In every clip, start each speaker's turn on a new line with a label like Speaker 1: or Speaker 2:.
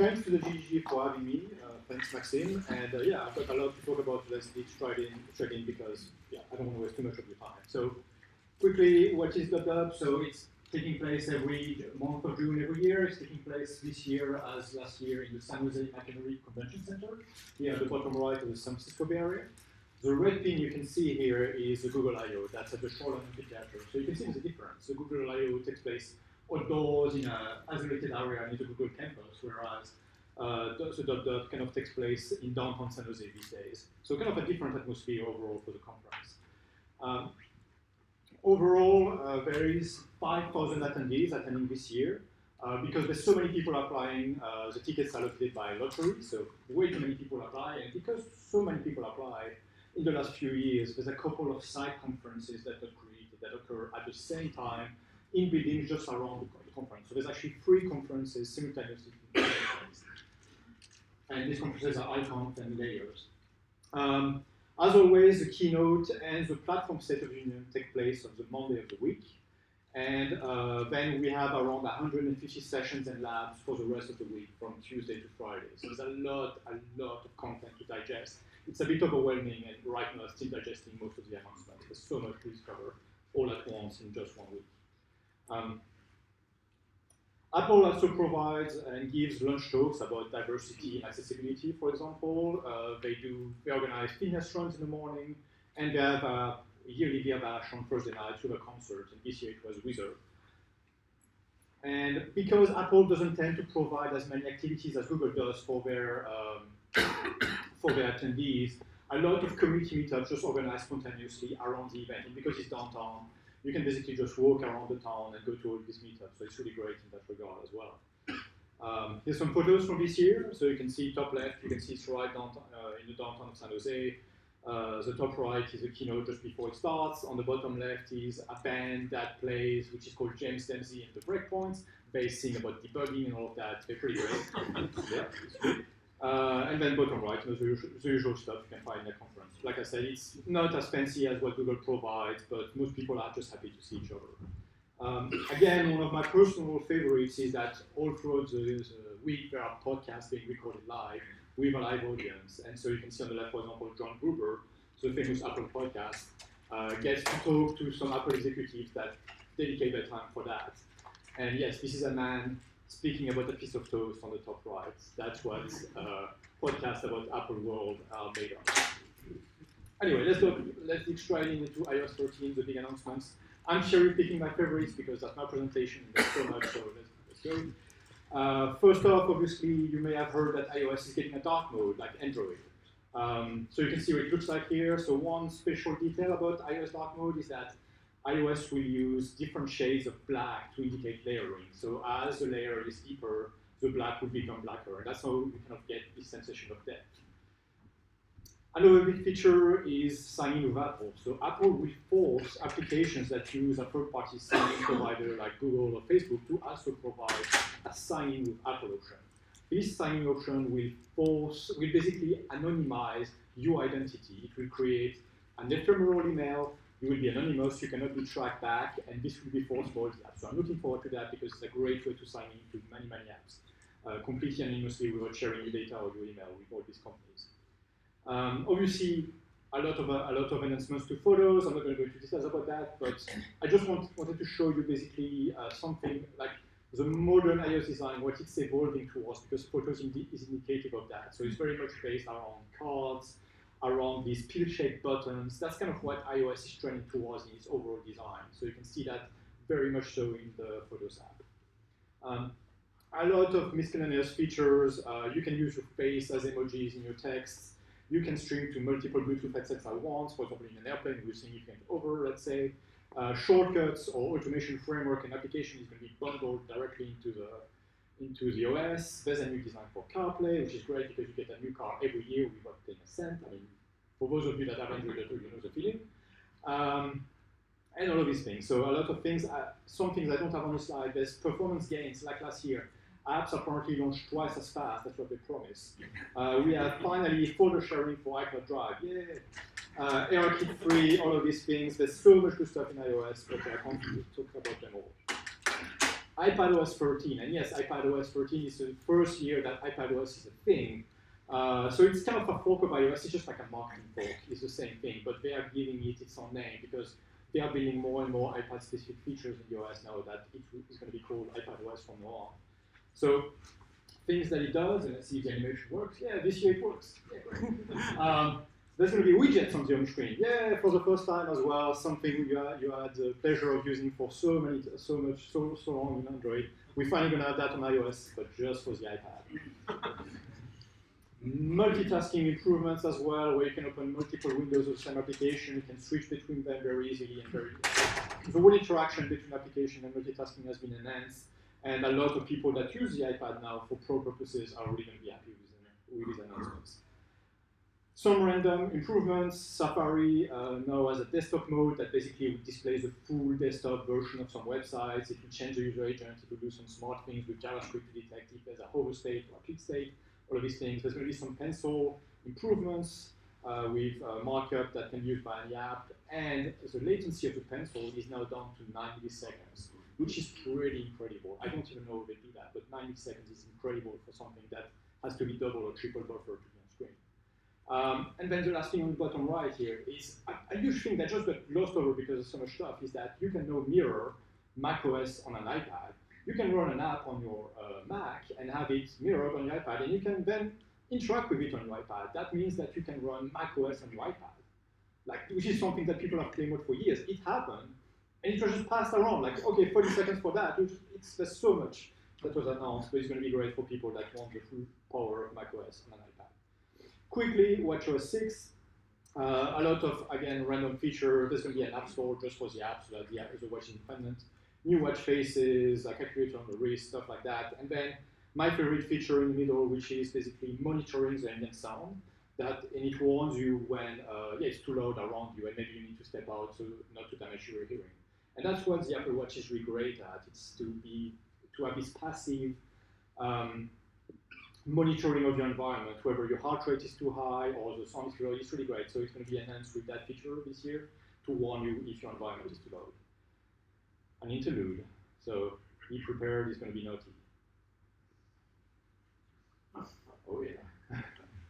Speaker 1: thanks to the GDG for having me. Thanks, Maxime. And yeah, I've got a lot to talk about today. Straight in because yeah, I don't want to waste too much of your time. So quickly, what is WWDC? So it's taking place every month of June every year. It's taking place this year as last year in the San Jose McHenry Convention Center, here at the bottom right of the San Francisco Bay Area. The red pin you can see here is the Google I/O. That's at the Shoreline Amphitheater. So you can see there's a difference. The Google I/O takes place outdoors in an isolated area in the Google campus, whereas the WWDC kind of takes place in downtown San Jose these days. So kind of a different atmosphere overall for the conference. Overall, there is 5,000 attendees attending this year. Because there's so many people applying, the tickets are allocated by lottery, so way too many people apply, and because so many people apply, in the last few years, there's a couple of side conferences that got created that occur at the same time in buildings just around the conference. So there's actually 3 conferences simultaneously. And these conferences are icons and layers. As always, the keynote and the platform State of the Union take place on the Monday of the week. And then we have around 150 sessions and labs for the rest of the week from Tuesday to Friday. So there's a lot of content to digest. It's a bit overwhelming, and right now I'm still digesting most of the announcements. There's so much to discover all at once in just 1 week. Apple also provides and gives lunch talks about diversity and accessibility, for example. They organize fitness runs in the morning, and they have a yearly Via Bash on Thursday night with a concert, and this year it was Wizard. And because Apple doesn't tend to provide as many activities as Google does for their attendees, a lot of community meetups just organized spontaneously around the event. And because it's downtown, you can basically just walk around the town and go to all these meetups. So it's really great in that regard as well. Here's some photos from this year. So you can see top left, you can see it's right downtown, in the downtown of San Jose. The top right is a keynote just before it starts. On the bottom left is a band that plays, which is called James Dempsey and the Breakpoints. They sing about debugging and all of that. They're pretty great. Yeah, it's great. And then bottom right, the usual stuff you can find in the conference. Like I said, it's not as fancy as what Google provides, but most people are just happy to see each other. Again, one of my personal favorites is that all throughout the week there are podcasts being recorded live with a live audience. And so you can see on the left, for example, John Gruber, the famous Apple podcast, gets to talk to some Apple executives that dedicate their time for that. And yes, this is a man speaking about a piece of toast on the top right. That's what podcasts about Apple World are made of. Anyway, let's dig straight into iOS 13, the big announcements. I'm cherry picking my favorites because that's my presentation and there's so much, so let's go. First off, obviously, you may have heard that iOS is getting a dark mode like Android. So you can see what it looks like here. So one special detail about iOS dark mode is that iOS will use different shades of black to indicate layering. So as the layer is deeper, the black will become blacker. And that's how you kind of get this sensation of depth. Another big feature is signing with Apple. So Apple will force applications that use a third-party signing provider like Google or Facebook to also provide a sign-in with Apple option. This sign-in option will basically anonymize your identity. It will create an ephemeral email. You will be anonymous, you cannot be tracked back, and this will be forced for all the apps. So I'm looking forward to that because it's a great way to sign in to many apps, completely anonymously without sharing your data or your email with all these companies. Obviously, a lot of enhancements to photos. I'm not going to go into details about that, but I just wanted to show you basically something like the modern iOS design, what it's evolving towards, because photos is indicative of that. So it's very much based around cards, around these pill-shaped buttons. That's kind of what iOS is trending towards in its overall design. So you can see that very much so in the Photos app. A lot of miscellaneous features. You can use your face as emojis in your texts. You can stream to multiple Bluetooth headsets at once, for example, in an airplane with significant over, let's say. Shortcuts or automation framework and application is going to be bundled directly into the OS. There's a new design for CarPlay, which is great because you get a new car every year without paying a cent. I mean, for those of you that have Android, you know the feeling. And all of these things. So a lot of things, some things I don't have on the slide. There's performance gains, like last year. Apps apparently launched twice as fast, that's what they promised. We have finally photo sharing for iCloud Drive, yay! ARKit free, all of these things. There's so much good stuff in iOS, but I can't talk about them all. iPadOS 13, and yes, iPadOS 13 is the first year that iPadOS is a thing. So it's kind of a fork of iOS. It's just like a marketing fork. It's the same thing, but they are giving it its own name because they are building more and more iPad-specific features in the OS now that it is going to be called iPadOS from now on. So things that it does, and let's see if the animation works. Yeah, this year it works. Yeah, great. There's going to be widgets on the home screen. Yeah, for the first time as well, something you had the pleasure of using for so long in Android. We're finally going to have that on iOS, but just for the iPad. Multitasking improvements as well, where you can open multiple windows of the same application. You can switch between them very easily and very. The whole interaction between application and multitasking has been enhanced, and a lot of people that use the iPad now for pro purposes are really going to be happy with these announcements. Some random improvements. Safari now has a desktop mode that basically displays the full desktop version of some websites. It will change the user agent. It will do some smart things with JavaScript to detect if there's a hover state or a click state. All of these things. There's going to be some pencil improvements with markup that can be used by any app. And the latency of the pencil is now down to 9 milliseconds, which is pretty incredible. I don't even know if they do that, but 9 milliseconds is incredible for something that has to be double or triple buffer to be on screen. And then the last thing on the bottom right here is a huge thing that just got glossed over because of so much stuff is that you can now mirror macOS on an iPad. You can run an app on your Mac and have it mirrored on your iPad, and you can then interact with it on your iPad. That means that you can run macOS on your iPad, which is something that people have claimed for years. It happened, and it was just passed around. Like, okay, 40 seconds for that. There's so much that was announced, but it's going to be great for people that want the full power of macOS on an iPad. Quickly, WatchOS 6. A lot of, again, random feature. There's going to be an app store just for the app, so that the app is watch independent. New watch faces, a calculator on the wrist, stuff like that. And then my favorite feature in the middle, which is basically monitoring the ambient sound. And it warns you when it's too loud around you and maybe you need to step out so not to damage your hearing. And that's what the Apple Watch is really great at. It's to have this passive monitoring of your environment, whether your heart rate is too high or the sound is too loud. It's really great. So it's going to be enhanced with that feature this year to warn you if your environment is too loud. An interlude, so be prepared, it's going to be naughty. Oh yeah.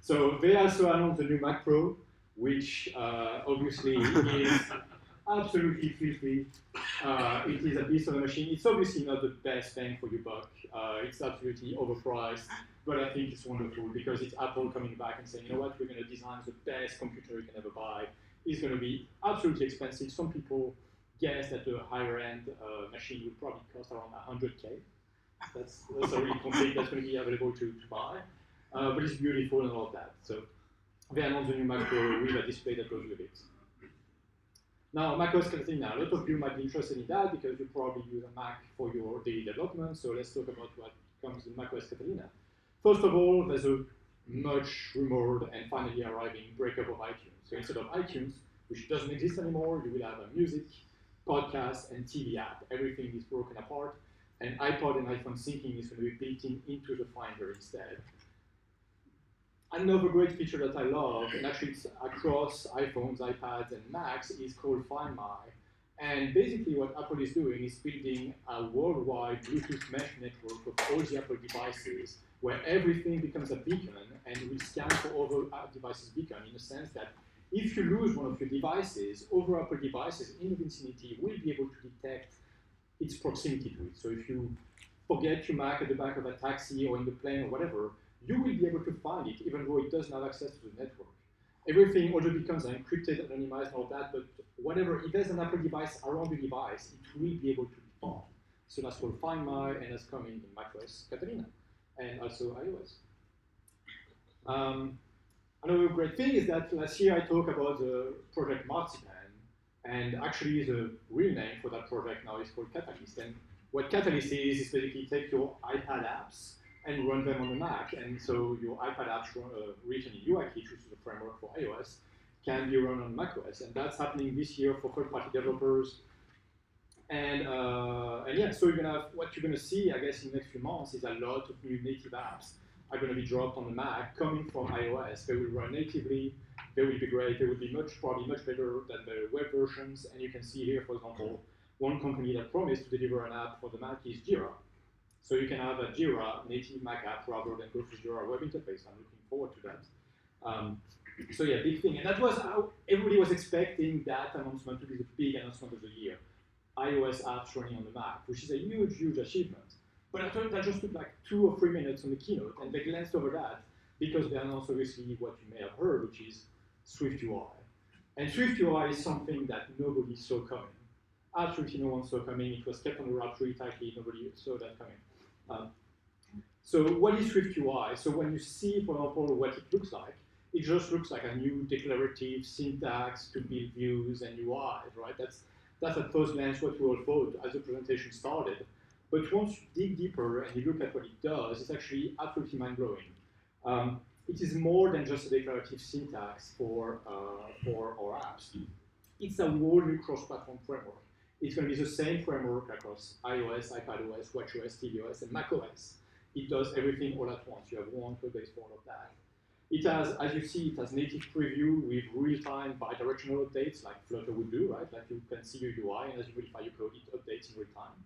Speaker 1: So they also announced the new Mac Pro, which obviously is absolutely filthy. It is a beast of a machine. It's obviously not the best bang for your buck. It's absolutely overpriced, but I think it's wonderful because it's Apple coming back and saying, you know what, we're going to design the best computer you can ever buy. It's going to be absolutely expensive. Some people guess that the higher end machine would probably cost around 100K. That's a really complete that's going to be available to buy. But it's beautiful and all of that. So they announced the new Mac Pro with a display that goes with it. Now, macOS Catalina, a lot of you might be interested in that because you probably use a Mac for your daily development. So let's talk about what comes in macOS Catalina. First of all, there's a much rumored and finally arriving breakup of iTunes. So instead of iTunes, which doesn't exist anymore, you will have a music, podcast, and TV app. Everything is broken apart, and iPod and iPhone syncing is going to be built into the Finder instead. Another great feature that I love, and actually it's across iPhones, iPads, and Macs, is called Find My. And basically what Apple is doing is building a worldwide Bluetooth mesh network of all the Apple devices, where everything becomes a beacon and will scan for other devices' beacon, in the sense that if you lose one of your devices, other Apple devices in the vicinity will be able to detect its proximity to it. So if you forget your Mac at the back of a taxi or in the plane or whatever, you will be able to find it, even though it doesn't have access to the network. Everything, all the beacons are encrypted, anonymized, and all that, but whatever, if there's an Apple device around the device, it will be able to be found. So that's called Find My, and that's coming in macOS Catalina, and also iOS. Another great thing is that last year I talked about the project Marzipan, and actually the real name for that project now is called Catalyst. And what Catalyst is basically take your iPad apps and run them on the Mac. And so your iPad apps written in UIKit, which is a framework for iOS, can be run on macOS. And that's happening this year for third-party developers. And yeah, so what you're gonna see, I guess, in the next few months is a lot of new native apps are going to be dropped on the Mac coming from iOS. They will run natively. They will be great. They will be probably much better than the web versions. And you can see here, for example, one company that promised to deliver an app for the Mac is Jira. So you can have a Jira native Mac app rather than go through Jira web interface. I'm looking forward to that. So yeah, big thing. And that was how everybody was expecting that announcement to be the big announcement of the year. iOS apps running on the Mac, which is a huge, huge achievement. But I thought that just took like 2 or 3 minutes on the keynote, and they glanced over that because they announced obviously what you may have heard, which is SwiftUI. And SwiftUI is something that nobody saw coming. Absolutely no one saw coming. It was kept on the wrap really tightly. Nobody saw that coming. So what is SwiftUI? So when you see, for example, what it looks like, it just looks like a new declarative syntax to build views and UIs, right? That's at first glance what we all thought as the presentation started. But once you dig deeper and you look at what it does, it's actually absolutely mind-blowing. It is more than just a declarative syntax for our apps. It's a whole new cross-platform framework. It's going to be the same framework across iOS, iPadOS, watchOS, tvOS, and macOS. It does everything all at once. You have one code base for all of that. It has, as you see, it has native preview with real-time bidirectional updates like Flutter would do, right? Like you can see your UI, and as you modify your code, it updates in real time.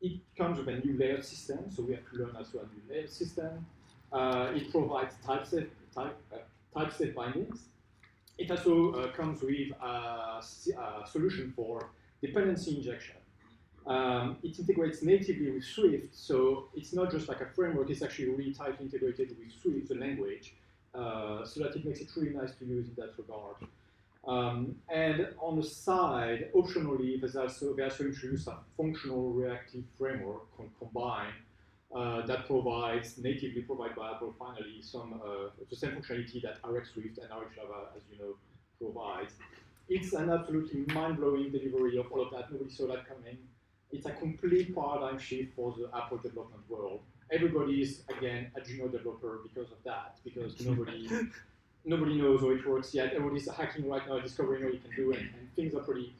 Speaker 1: It comes with a new layered system, so we have to learn also a new layered system. It provides typeset bindings. It also comes with a solution for dependency injection. It integrates natively with Swift, so it's not just like a framework, it's actually really tightly integrated with Swift, the language, so that it makes it really nice to use in that regard. And on the side, optionally, they also introduced a functional reactive framework combined that provides, natively provided by Apple finally, some the same functionality that RX Swift and RX Java, as you know, provides. It's an absolutely mind-blowing delivery of all of that. Nobody saw that coming. It's a complete paradigm shift for the Apple development world. Everybody is, again, a junior developer because of that, because nobody knows how it works yet. Everybody's hacking right now, discovering what you can do, and things are pretty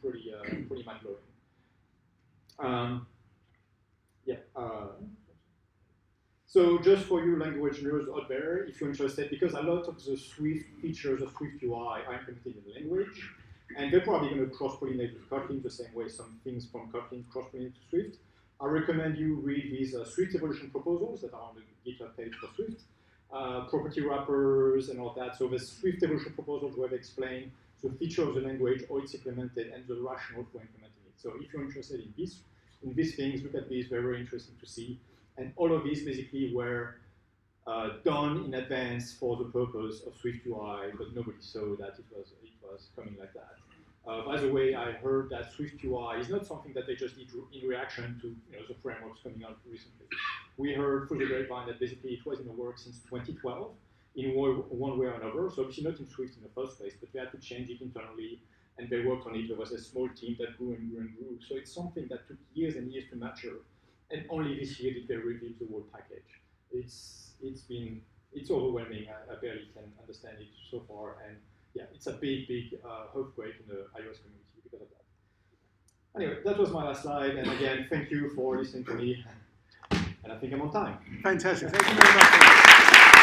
Speaker 1: mind-blowing. So just for you language nerds out there, if you're interested, because a lot of the Swift features of SwiftUI are implemented in language, and they're probably going to cross-pollinate with Kotlin the same way some things from Kotlin cross-pollinate to Swift. I recommend you read these Swift evolution proposals that are on the GitHub page for Swift, property wrappers and all that. So the Swift evolution proposals where they explain the feature of the language, how it's implemented, and the rationale for implementing it. So if you're interested in these things, look at these, very interesting to see. And all of these basically were done in advance for the purpose of SwiftUI, but nobody saw that it was coming like that. By the way, I heard that SwiftUI is not something that they just did in reaction to the frameworks coming out recently. We heard through the grapevine that basically it was in the works since 2012 in one way or another. So obviously not in Swift in the first place, but they had to change it internally, and they worked on it. There was a small team that grew and grew and grew. So it's something that took years and years to mature, and only this year did they reveal the whole package. It's overwhelming. I barely can understand it so far, and yeah, it's a big earthquake in the iOS community because of that. Anyway, that was my last slide, and again, thank you for listening to me, and I think I'm on time.
Speaker 2: Fantastic, thank you very much.